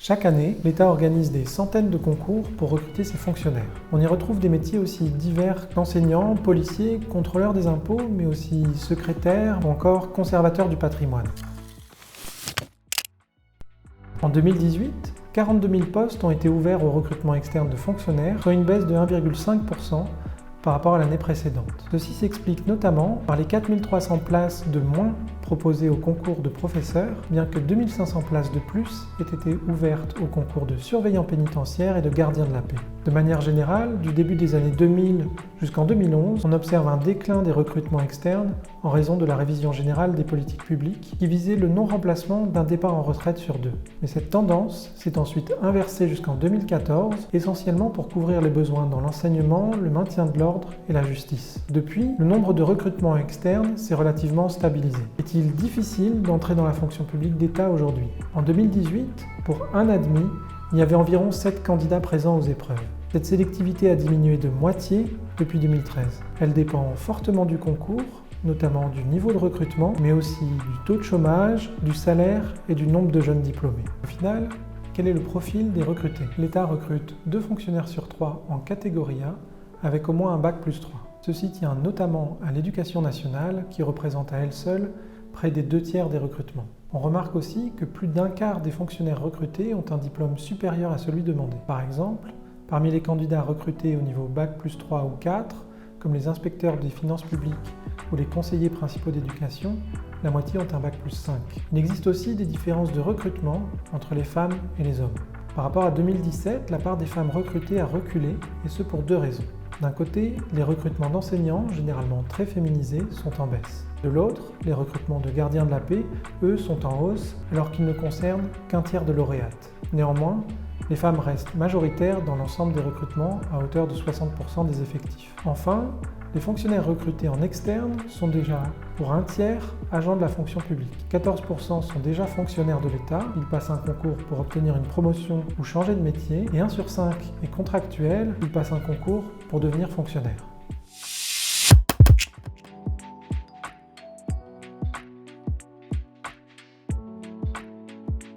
Chaque année, l'État organise des centaines de concours pour recruter ses fonctionnaires. On y retrouve des métiers aussi divers qu'enseignants, policiers, contrôleurs des impôts, mais aussi secrétaires ou encore conservateurs du patrimoine. En 2018, 42 000 postes ont été ouverts au recrutement externe de fonctionnaires, soit une baisse de 1,5% par rapport à l'année précédente. Ceci s'explique notamment par les 4 300 places de moins proposées au concours de professeurs, bien que 2 500 places de plus aient été ouvertes au concours de surveillants pénitentiaires et de gardiens de la paix. De manière générale, du début des années 2000 jusqu'en 2011, on observe un déclin des recrutements externes en raison de la révision générale des politiques publiques qui visait le non-remplacement d'un départ en retraite sur 2. Mais cette tendance s'est ensuite inversée jusqu'en 2014, essentiellement pour couvrir les besoins dans l'enseignement, le maintien de l'ordre et la justice. Depuis, le nombre de recrutements externes s'est relativement stabilisé. Est-il difficile d'entrer dans la fonction publique d'État aujourd'hui? En 2018, pour un admis, il y avait environ 7 candidats présents aux épreuves. Cette sélectivité a diminué de moitié depuis 2013. Elle dépend fortement du concours, notamment du niveau de recrutement, mais aussi du taux de chômage, du salaire et du nombre de jeunes diplômés. Au final, quel est le profil des recrutés? L'État recrute 2 fonctionnaires sur 3 en catégorie A, avec au moins un bac plus 3. Ceci tient notamment à l'éducation nationale, qui représente à elle seule près des 2/3 des recrutements. On remarque aussi que plus d'un quart des fonctionnaires recrutés ont un diplôme supérieur à celui demandé. Par exemple, parmi les candidats recrutés au niveau bac plus 3 ou 4, comme les inspecteurs des finances publiques ou les conseillers principaux d'éducation, la moitié ont un bac plus 5. Il existe aussi des différences de recrutement entre les femmes et les hommes. Par rapport à 2017, la part des femmes recrutées a reculé, et ce pour 2 raisons. D'un côté, les recrutements d'enseignants, généralement très féminisés, sont en baisse. De l'autre, les recrutements de gardiens de la paix, eux, sont en hausse, alors qu'ils ne concernent qu'un tiers de lauréates. Néanmoins, les femmes restent majoritaires dans l'ensemble des recrutements à hauteur de 60% des effectifs. Enfin, les fonctionnaires recrutés en externe sont déjà, pour un tiers, agents de la fonction publique. 14% sont déjà fonctionnaires de l'État, ils passent un concours pour obtenir une promotion ou changer de métier, et 1 sur 5 est contractuel, ils passent un concours pour devenir fonctionnaire.